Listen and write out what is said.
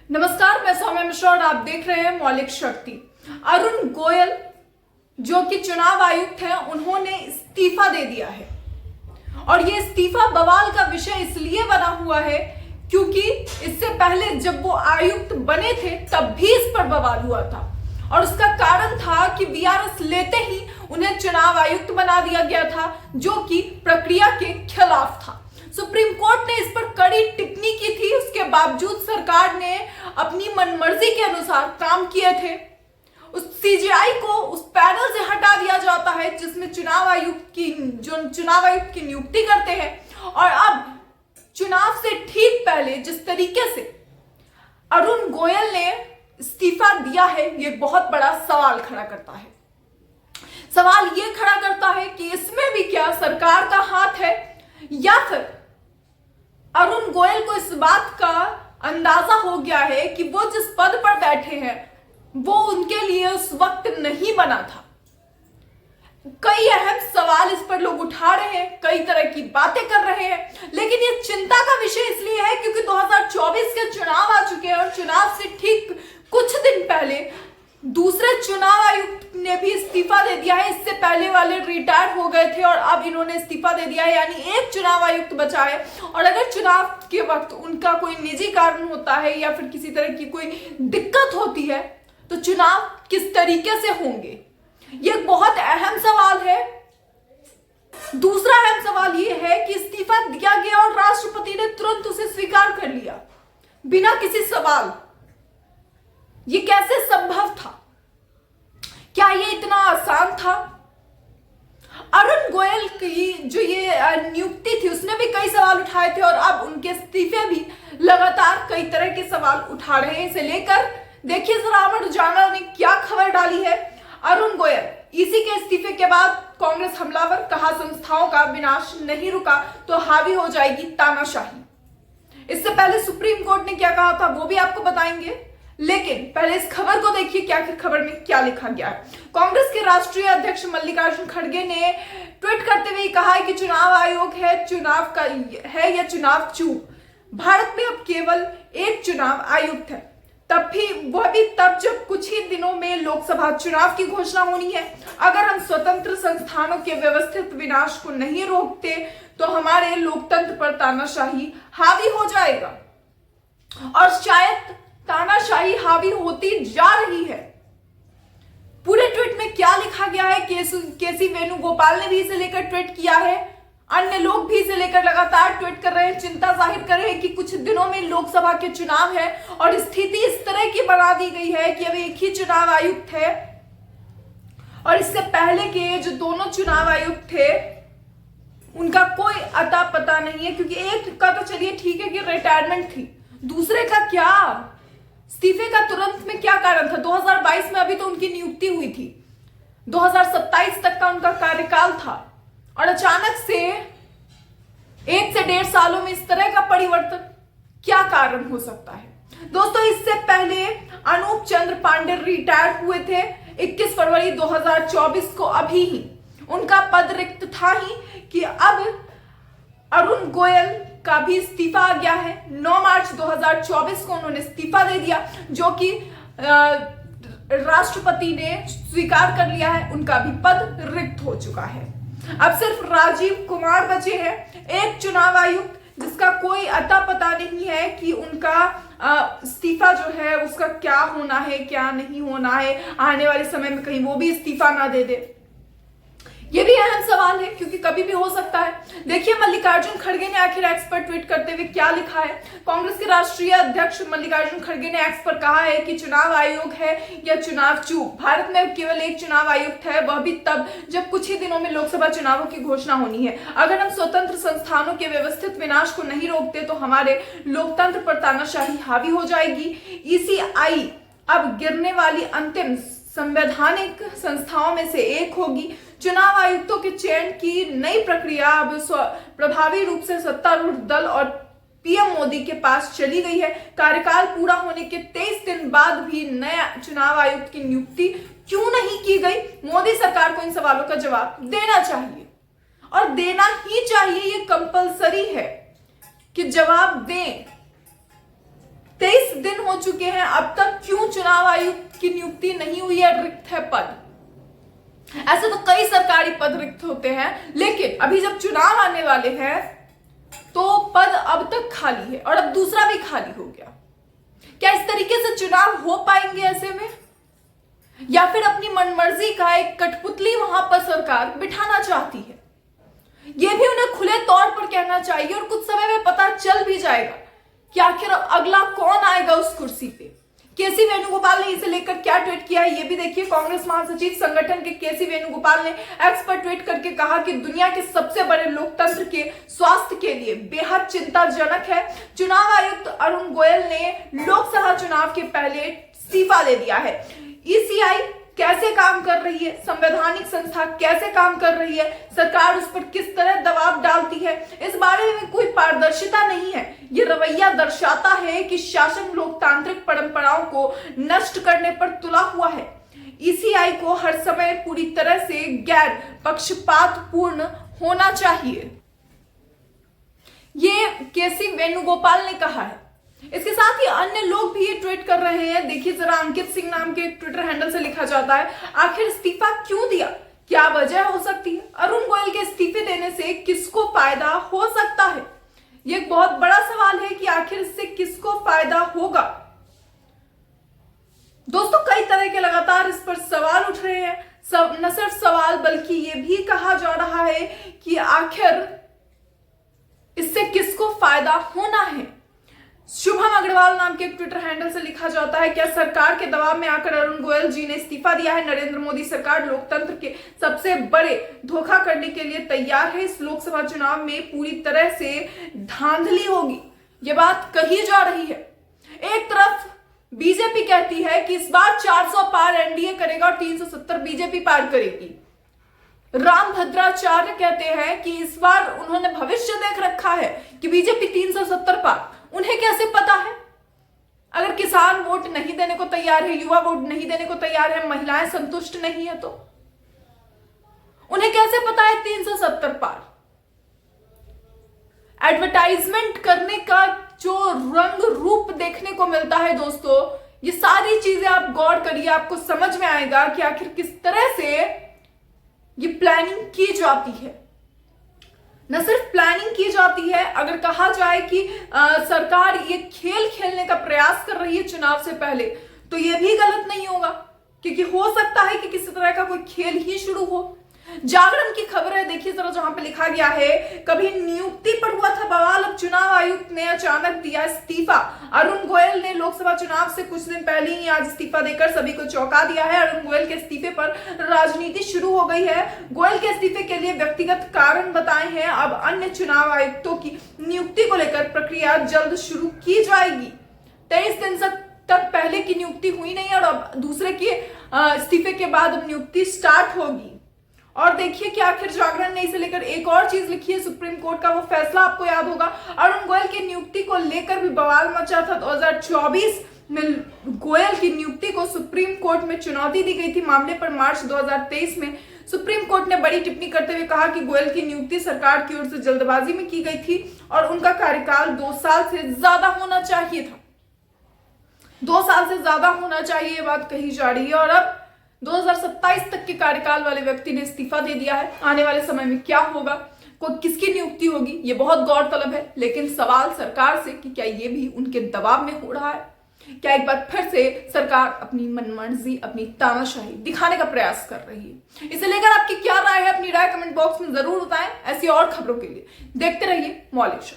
नमस्कार, मैं सौम्या मिश्रा और आप देख रहे हैं मौलिक शक्ति। अरुण गोयल जो कि चुनाव आयुक्त हैं, उन्होंने इस्तीफा दे दिया है और ये इस्तीफा बवाल का विषय इसलिए बना हुआ है क्योंकि इससे पहले जब वो आयुक्त बने थे तब भी इस पर बवाल हुआ था और उसका कारण था कि वीआरएस लेते ही उन्हें चुनाव आयुक्त बना दिया गया था, जो कि प्रक्रिया के खिलाफ था। सुप्रीम कोर्ट ने इस पर कड़ी टिप्पणी की थी, उसके बावजूद सरकार ने अपनी मनमर्जी के अनुसार काम किए थे। उस सीजीआई को उस पैनल से हटा दिया जाता है जिसमें चुनाव आयुक्त की नियुक्ति करते हैं। और अब चुनाव से ठीक पहले जिस तरीके से अरुण गोयल ने इस्तीफा दिया है, ये बहुत बड़ा सवाल खड़ा करता है। सवाल ये खड़ा करता है कि इसमें भी क्या सरकार का हाथ है या फिर अरुण गोयल को इस बात का अंदाजा हो गया है कि वो जिस पद पर बैठे हैं वो उनके लिए उस वक्त नहीं बना था। कई अहम सवाल इस पर लोग उठा रहे हैं, कई तरह की बातें कर रहे हैं, लेकिन ये चिंता का विषय इसलिए है क्योंकि 2024 के चुनाव आ चुके हैं और चुनाव से ठीक कुछ दिन पहले दूसरे चुनाव आयुक्त ने भी इस्तीफा दे दिया है। इससे पहले वाले रिटायर हो गए थे और अब इन्होंने इस्तीफा दे दिया है, यानी एक चुनाव आयुक्त बचा है। और अगर चुनाव के वक्त उनका कोई निजी कारण होता है या फिर किसी तरह की कोई दिक्कत होती है तो चुनाव किस तरीके से होंगे, ये बहुत अहम सवाल है। दूसरा अहम सवाल यह है कि इस्तीफा दिया गया और राष्ट्रपति ने तुरंत उसे स्वीकार कर लिया बिना किसी सवाल। ये कैसे संभव था? क्या ये इतना आसान था? अरुण गोयल की जो ये नियुक्ति थी उसने भी कई सवाल उठाए थे और अब उनके इस्तीफे भी लगातार कई तरह के सवाल उठा रहे हैं। इसे लेकर देखिए जरा अमर उजाला ने क्या खबर डाली है। अरुण गोयल ईसी के इस्तीफे के बाद कांग्रेस हमलावर, कहा संस्थाओं का विनाश नहीं रुका तो हावी हो जाएगी तानाशाही। इससे पहले सुप्रीम कोर्ट ने क्या कहा था वो भी आपको बताएंगे, लेकिन पहले इस खबर को देखिए कि आखिर खबर में क्या लिखा गया है। कांग्रेस के राष्ट्रीय अध्यक्ष मल्लिकार्जुन खड़गे ने ट्वीट करते हुए कहा है कि चुनाव आयोग है चुनाव का है या चुनाव चूक। भारत में अब केवल एक चुनाव आयुक्त है, वह भी तब जब कुछ ही दिनों में लोकसभा चुनाव की घोषणा होनी है। अगर हम स्वतंत्र संस्थानों के व्यवस्थित विनाश को नहीं रोकते तो हमारे लोकतंत्र पर तानाशाही हावी हो जाएगा और शायद तानाशाही हावी होती जा रही है। पूरे ट्वीट में क्या लिखा गया है, केसी वेणुगोपाल ने भी इसे लेकर ट्वीट किया है, अन्य लोग भी इसे लेकर लगातार ट्वीट कर रहे हैं, चिंता जाहिर कर रहे हैं कि कुछ दिनों में लोकसभा के चुनाव है और स्थिति इस तरह की बना दी गई है कि अब एक ही चुनाव आयुक्त है और इससे पहले के जो दोनों चुनाव आयुक्त थे उनका कोई अता पता नहीं है, क्योंकि एक का तो चलिए ठीक है कि रिटायरमेंट थी, दूसरे का क्या? इस्तीफे का तुरंत में क्या कारण था? 2022 में अभी तो उनकी नियुक्ति हुई थी, 2027 तक का उनका कार्यकाल था और अचानक से 1 से 1.5 सालों में इस तरह का परिवर्तन, क्या कारण हो सकता है? दोस्तों, इससे पहले अनूप चंद्र पांडे रिटायर हुए थे 21 फरवरी 2024 को। अभी ही उनका पद रिक्त था ही कि अब अरुण गोयल का भी इस्तीफा आ गया है। 9 मार्च 2024 को उन्होंने इस्तीफा दे दिया, जो कि राष्ट्रपति ने स्वीकार कर लिया है। उनका भी पद रिक्त हो चुका है। अब सिर्फ राजीव कुमार बचे हैं, एक चुनाव आयुक्त जिसका कोई अता पता नहीं है कि उनका इस्तीफा जो है उसका क्या होना है, क्या नहीं होना है। आने वाले समय में कहीं वो भी इस्तीफा ना दे दे, ये भी अहम सवाल है क्योंकि कभी भी हो सकता है। देखिए मल्लिकार्जुन खड़गे ने आखिर एक्स पर ट्वीट करते हुए क्या लिखा है। कांग्रेस के राष्ट्रीय अध्यक्ष मल्लिकार्जुन खड़गे ने एक्स पर कहा है कि चुनाव आयोग है या चुनाव चूक। भारत में केवल एक चुनाव आयुक्त है, वह भी तब जब कुछ ही दिनों में लोकसभा चुनावों की घोषणा होनी है। अगर हम स्वतंत्र संस्थानों के व्यवस्थित विनाश को नहीं रोकते तो हमारे लोकतंत्र पर तानाशाही हावी हो जाएगी। ईसीआई अब गिरने वाली अंतिम संवैधानिक संस्थाओं में से एक होगी। चुनाव आयुक्तों के चयन की नई प्रक्रिया अब प्रभावी रूप से सत्तारूढ़ दल और पीएम मोदी के पास चली गई है। कार्यकाल पूरा होने के 23 दिन बाद भी नया चुनाव आयुक्त की नियुक्ति क्यों नहीं की गई? मोदी सरकार को इन सवालों का जवाब देना चाहिए और देना ही चाहिए। ये कंपलसरी है कि जवाब दें। 23 दिन हो चुके हैं, अब तक क्यों चुनाव आयुक्त की नियुक्ति नहीं हुई है, रिक्त है पद। ऐसे तो कई सरकारी पद रिक्त होते हैं, लेकिन अभी जब चुनाव आने वाले हैं तो पद अब तक खाली है और अब दूसरा भी खाली हो गया। क्या इस तरीके से चुनाव हो पाएंगे ऐसे में, या फिर अपनी मनमर्जी का एक कठपुतली वहां पर सरकार बिठाना चाहती है? यह भी उन्हें खुले तौर पर कहना चाहिए और कुछ समय में पता चल भी जाएगा कि आखिर अगला कौन आएगा उस कुर्सी पे। केसी वेणुगोपाल ने इसे लेकर क्या ट्वीट किया है ये भी देखिए। कांग्रेस महासचिव संगठन के केसी वेणुगोपाल ने एक्स पर ट्वीट करके कहा कि दुनिया के सबसे बड़े लोकतंत्र के स्वास्थ्य के लिए बेहद चिंताजनक है। चुनाव आयुक्त अरुण गोयल ने लोकसभा चुनाव के पहले इस्तीफा दे दिया है। ईसीआई कैसे काम कर रही है, संवैधानिक संस्था कैसे काम कर रही है, सरकार उस पर किस तरह दबाव डालती है, इस बारे में कोई पारदर्शिता नहीं है। ये रवैया दर्शाता है कि शासन लोकतांत्रिक परंपराओं को नष्ट करने पर तुला हुआ है। ईसीआई को हर समय पूरी तरह से गैर पक्षपातपूर्ण होना चाहिए, ये केसी वेणुगोपाल ने कहा है। इसके साथ ही अन्य लोग भी ये ट्वीट कर रहे हैं। देखिए जरा, अंकित सिंह नाम के ट्विटर हैंडल से लिखा जाता है, आखिर इस्तीफा क्यों दिया, क्या वजह हो सकती है? अरुण गोयल के इस्तीफे देने से किसको फायदा हो सकता है? ये एक बहुत बड़ा सवाल है कि आखिर इससे किसको फायदा होगा। दोस्तों, कई तरह के लगातार इस पर सवाल उठ रहे हैं। न सिर्फ सवाल बल्कि ये भी कहा जा रहा है कि आखिर इससे किसको फायदा होना है। शुभम अग्रवाल नाम के एक ट्विटर हैंडल से लिखा जाता है, क्या सरकार के दबाव में आकर अरुण गोयल जी ने इस्तीफा दिया है? नरेंद्र मोदी सरकार लोकतंत्र के सबसे बड़े धोखा करने के लिए तैयार है। इस लोकसभा चुनाव में पूरी तरह से धांधली होगी, ये बात कही जा रही है। एक तरफ बीजेपी कहती है कि इस बार 400 पार एनडीए करेगा और 370 बीजेपी पार करेगी। राम भद्राचार्य कहते हैं कि इस बार उन्होंने भविष्य देख रखा है कि बीजेपी 370 पार। उन्हें कैसे पता है? अगर किसान वोट नहीं देने को तैयार है, युवा वोट नहीं देने को तैयार है, महिलाएं संतुष्ट नहीं है, तो उन्हें कैसे पता है 370 पार? एडवर्टाइजमेंट करने का जो रंग रूप देखने को मिलता है दोस्तों, ये सारी चीजें आप गौर करिए, आपको समझ में आएगा कि आखिर किस तरह से ये प्लानिंग की जाती है। न सिर्फ प्लानिंग की जाती है, अगर कहा जाए कि सरकार ये खेल खेलने का प्रयास कर रही है चुनाव से पहले, तो ये भी गलत नहीं होगा, क्योंकि हो सकता है कि किसी तरह का कोई खेल ही शुरू हो। जागरण की खबर है, देखिए जरा, जहां पे लिखा गया है, कभी नियुक्ति पर हुआ था बवाल, अब चुनाव आयुक्त ने अचानक दिया इस्तीफा। अरुण गोयल ने लोकसभा चुनाव से कुछ दिन पहले ही आज इस्तीफा देकर सभी को चौंका दिया है। अरुण गोयल के इस्तीफे पर राजनीति शुरू हो गई है। गोयल के इस्तीफे के लिए व्यक्तिगत कारण बताए हैं। अब अन्य चुनाव आयुक्तों की नियुक्ति को लेकर प्रक्रिया जल्द शुरू की जाएगी। 23 दिन तक पहले की नियुक्ति हुई नहीं और अब दूसरे के इस्तीफे के बाद अब नियुक्ति स्टार्ट होगी। और देखिए कि आखिर जागरण ने इसे लेकर एक और चीज लिखी है, सुप्रीम कोर्ट का वो फैसला आपको याद होगा। अरुण गोयल की नियुक्ति को लेकर भी बवाल मचा था। 2024 में गोयल की नियुक्ति को सुप्रीम कोर्ट में चुनौती दी गई थी। मामले पर मार्च 2023 में सुप्रीम कोर्ट ने बड़ी टिप्पणी करते हुए कहा कि गोयल की नियुक्ति सरकार की ओर से जल्दबाजी में की गई थी और उनका कार्यकाल 2 साल से ज्यादा होना चाहिए था। 2 साल से ज्यादा होना चाहिए, ये बात कही जा रही है। और अब 2027 तक के कार्यकाल वाले व्यक्ति ने इस्तीफा दे दिया है। आने वाले समय में क्या होगा, किसकी नियुक्ति होगी, ये बहुत गौरतलब है। लेकिन सवाल सरकार से कि क्या ये भी उनके दबाव में हो रहा है? क्या एक बार फिर से सरकार अपनी मनमर्जी, अपनी तानाशाही दिखाने का प्रयास कर रही है? इसे लेकर आपकी क्या राय है? अपनी राय कमेंट बॉक्स में जरूर बताएं। ऐसी और खबरों के लिए देखते रहिए मौलिक शो।